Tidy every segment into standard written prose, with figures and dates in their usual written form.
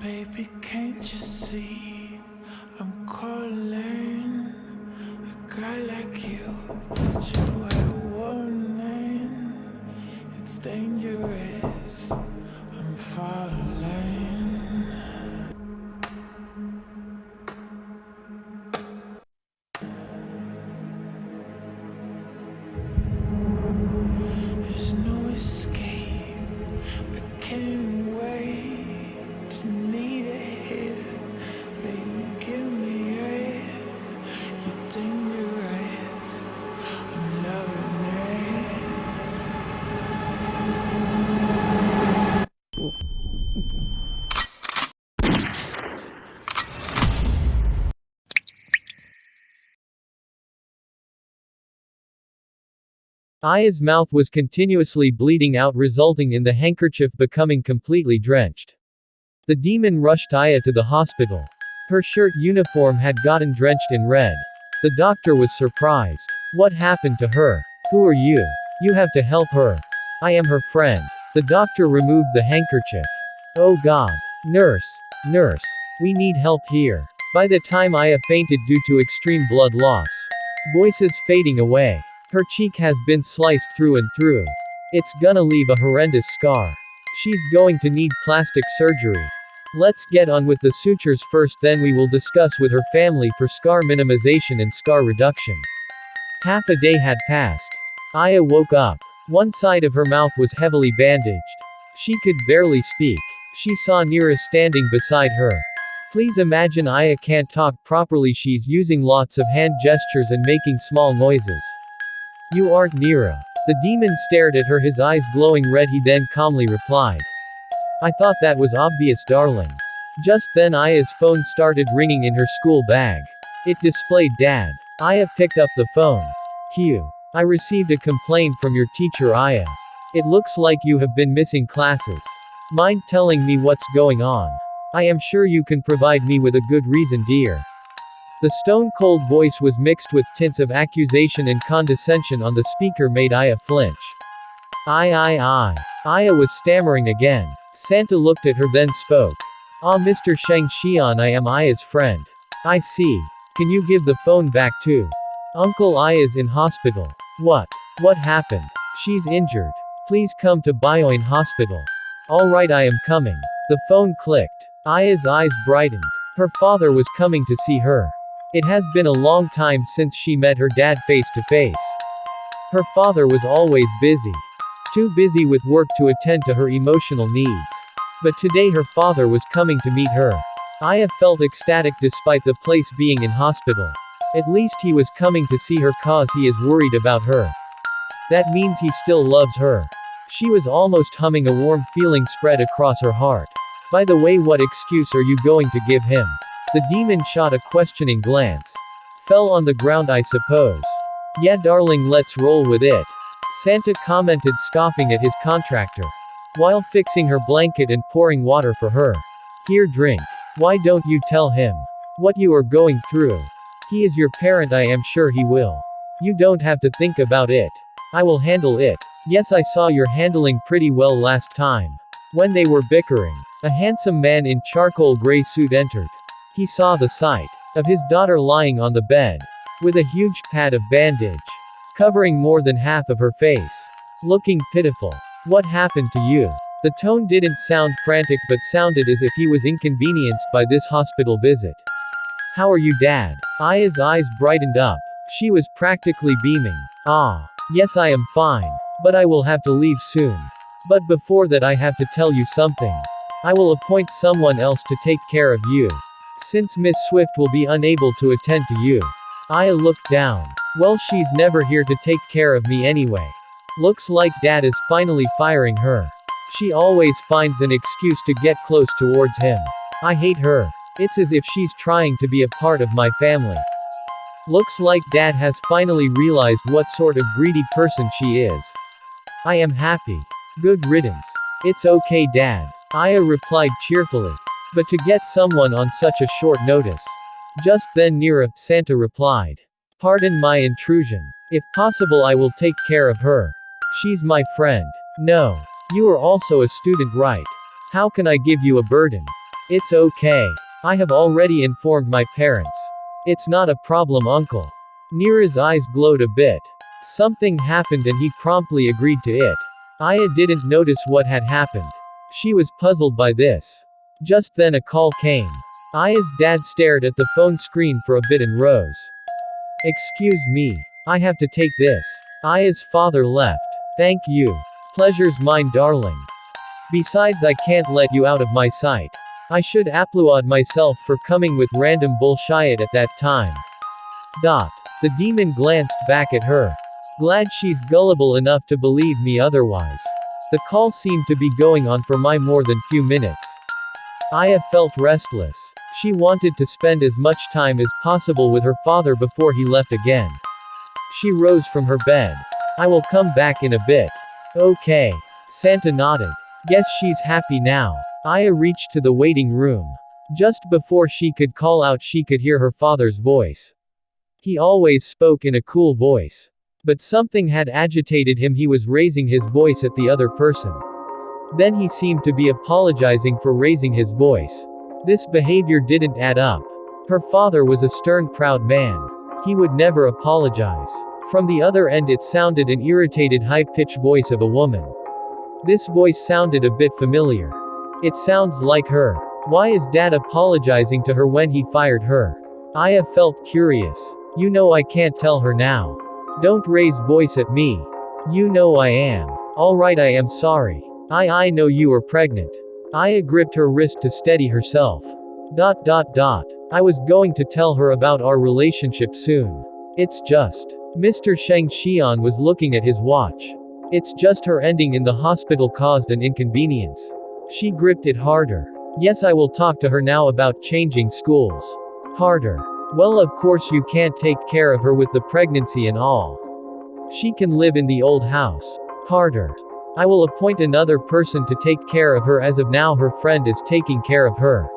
Baby, can't you see I'm calling a guy like you? Should I warning? It's dangerous. I'm falling. There's no escape. I can't wait to need a hit. Baby, give me it. You're dangerous. I'm loving it. Aya's mouth was continuously bleeding out, resulting in the handkerchief becoming completely drenched. The demon rushed Aya to the hospital. Her shirt uniform had gotten drenched in red. The doctor was surprised. What happened to her? Who are you? You have to help her. I am her friend. The doctor removed the handkerchief. Oh God. Nurse. Nurse. We need help here. By the time Aya fainted due to extreme blood loss. Voices fading away. Her cheek has been sliced through and through. It's gonna leave a horrendous scar. She's going to need plastic surgery. Let's get on with the sutures first, then we will discuss with her family for scar minimization and scar reduction. Half a day had passed. Aya woke up. One side of her mouth was heavily bandaged. She could barely speak. She saw Nira standing beside her. Please imagine Aya can't talk properly, she's using lots of hand gestures and making small noises. You aren't Nira. The demon stared at her, his eyes glowing red. He then calmly replied. I thought that was obvious, darling. Just then Aya's phone started ringing in her school bag. It displayed Dad. Aya picked up the phone. Hugh. I received a complaint from your teacher, Aya. It looks like you have been missing classes. Mind telling me what's going on? I am sure you can provide me with a good reason, dear. The stone-cold voice was mixed with tints of accusation and condescension on the speaker, made Aya flinch. I. Aya was stammering again. Santa looked at her, then spoke. Ah, Mr. Sheng Xian, I am Aya's friend. I see. Can you give the phone back too? Uncle Aya's in hospital. What? What happened? She's injured. Please come to Bioin Hospital. Alright, I am coming. The phone clicked. Aya's eyes brightened. Her father was coming to see her. It has been a long time since she met her dad face to face. Her father was always busy. Too busy with work to attend to her emotional needs. But today her father was coming to meet her. Aya felt ecstatic despite the place being in hospital. At least he was coming to see her cause he is worried about her. That means he still loves her. She was almost humming, a warm feeling spread across her heart. By the way, what excuse are you going to give him? The demon shot a questioning glance. Fell on the ground, I suppose. Yeah, darling, let's roll with it. Santa commented, scoffing at his contractor. While fixing her blanket and pouring water for her. Here, drink. Why don't you tell him what you are going through? He is your parent, I am sure he will. You don't have to think about it. I will handle it. Yes, I saw you're handling pretty well last time. When they were bickering, a handsome man in charcoal gray suit entered. He saw the sight of his daughter lying on the bed, with a huge pad of bandage covering more than half of her face. Looking pitiful. What happened to you? The tone didn't sound frantic but sounded as if he was inconvenienced by this hospital visit. How are you, Dad? Aya's eyes brightened up. She was practically beaming. Ah. Yes, I am fine. But I will have to leave soon. But before that, I have to tell you something. I will appoint someone else to take care of you. Since Miss Swift will be unable to attend to you. Aya looked down. Well, she's never here to take care of me anyway. Looks like Dad is finally firing her. She always finds an excuse to get close towards him. I hate her. It's as if she's trying to be a part of my family. Looks like Dad has finally realized what sort of greedy person she is. I am happy. Good riddance. It's okay, Dad. Aya replied cheerfully. But to get someone on such a short notice. Just then Nira, Santa replied. Pardon my intrusion. If possible, I will take care of her. She's my friend. No. You are also a student, right? How can I give you a burden? It's okay. I have already informed my parents. It's not a problem, uncle. Nira's eyes glowed a bit. Something happened and he promptly agreed to it. Aya didn't notice what had happened. She was puzzled by this. Just then a call came. Aya's dad stared at the phone screen for a bit and rose. Excuse me. I have to take this. Aya's father left. Thank you. Pleasure's mine, darling. Besides, I can't let you out of my sight. I should applaud myself for coming with random bullshit at that time. The demon glanced back at her. Glad she's gullible enough to believe me otherwise. The call seemed to be going on for more than few minutes. Aya felt restless. She wanted to spend as much time as possible with her father before he left again. She rose from her bed. I will come back in a bit. Okay. Santa nodded. Guess she's happy now. Aya reached to the waiting room. Just before she could call out, she could hear her father's voice. He always spoke in a cool voice. But something had agitated him. He was raising his voice at the other person. Then he seemed to be apologizing for raising his voice. This behavior didn't add up. Her father was a stern, proud man. He would never apologize. From the other end it sounded an irritated, high-pitched voice of a woman. This voice sounded a bit familiar. It sounds like her. Why is Dad apologizing to her when he fired her? Aya felt curious. You know I can't tell her now. Don't raise voice at me. You know I am. Alright, I am sorry. I know you are pregnant. Aya gripped her wrist to steady herself. I was going to tell her about our relationship soon. It's just. Mr. Sheng Xian was looking at his watch. It's just her ending in the hospital caused an inconvenience. She gripped it harder. Yes, I will talk to her now about changing schools. Harder. Well, of course you can't take care of her with the pregnancy and all. She can live in the old house. Harder. I will appoint another person to take care of her. As of now her friend is taking care of her.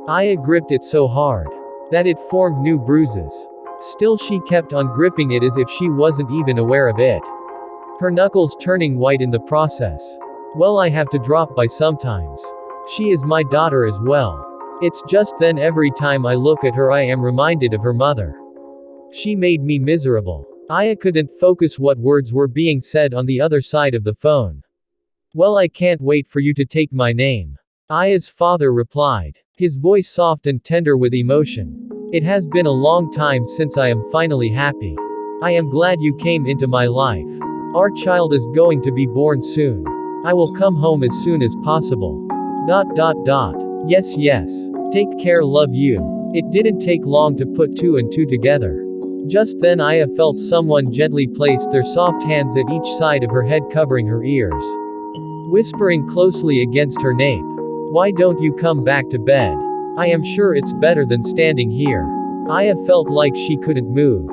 Aya gripped it so hard that it formed new bruises. Still she kept on gripping it as if she wasn't even aware of it. Her knuckles turning white in the process. Well, I have to drop by sometimes. She is my daughter as well. It's just then every time I look at her I am reminded of her mother. She made me miserable. Aya couldn't focus what words were being said on the other side of the phone. Well, I can't wait for you to take my name. Aya's father replied. His voice soft and tender with emotion. It has been a long time since I am finally happy. I am glad you came into my life. Our child is going to be born soon. I will come home as soon as possible. Yes, yes. Take care, love you. It didn't take long to put two and two together. Just then Aya felt someone gently placed their soft hands at each side of her head covering her ears. Whispering closely against her nape. Why don't you come back to bed? I am sure it's better than standing here. Aya felt like she couldn't move.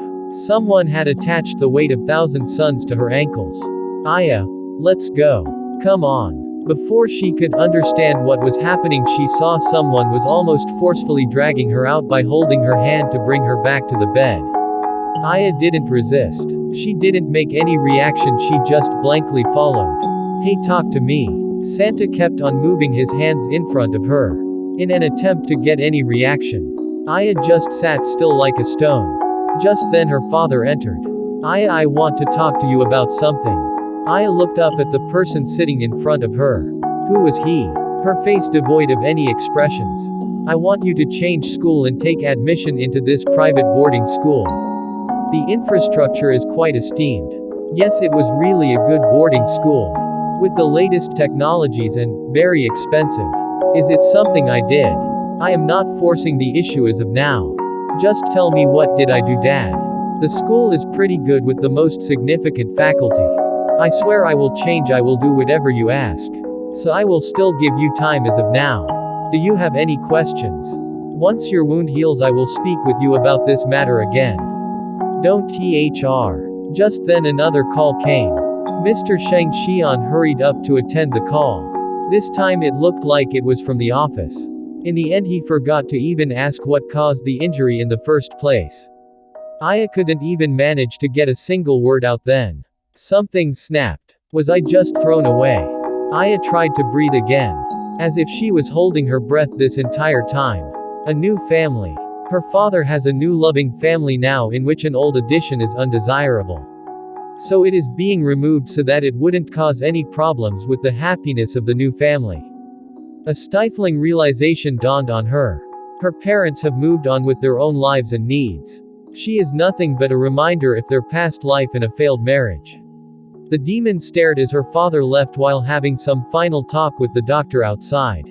Someone had attached the weight of 1,000 suns to her ankles. Aya, let's go. Come on. Before she could understand what was happening, she saw someone was almost forcefully dragging her out by holding her hand to bring her back to the bed. Aya didn't resist. She didn't make any reaction, she just blankly followed. Hey, talk to me. Santa kept on moving his hands in front of her. In an attempt to get any reaction. Aya just sat still like a stone. Just then her father entered. Aya, I want to talk to you about something. Aya looked up at the person sitting in front of her. Who was he? Her face devoid of any expressions. I want you to change school and take admission into this private boarding school. The infrastructure is quite esteemed. Yes, it was really a good boarding school. With the latest technologies and very expensive. Is it something I did? I am not forcing the issue as of now. Just tell me, what did I do, Dad? The school is pretty good with the most significant faculty. I swear I will change, I will do whatever you ask. So I will still give you time as of now. Do you have any questions? Once your wound heals I will speak with you about this matter again. Don't thr. Just then another call came. Mr. Sheng Xian hurried up to attend the call. This time it looked like it was from the office. In the end he forgot to even ask what caused the injury in the first place. Aya couldn't even manage to get a single word out then. Something snapped. Was I just thrown away? Aya tried to breathe again. As if she was holding her breath this entire time. A new family. Her father has a new loving family now in which an old addition is undesirable. So it is being removed so that it wouldn't cause any problems with the happiness of the new family. A stifling realization dawned on her. Her parents have moved on with their own lives and needs. She is nothing but a reminder of their past life and a failed marriage. The demon stared as her father left while having some final talk with the doctor outside.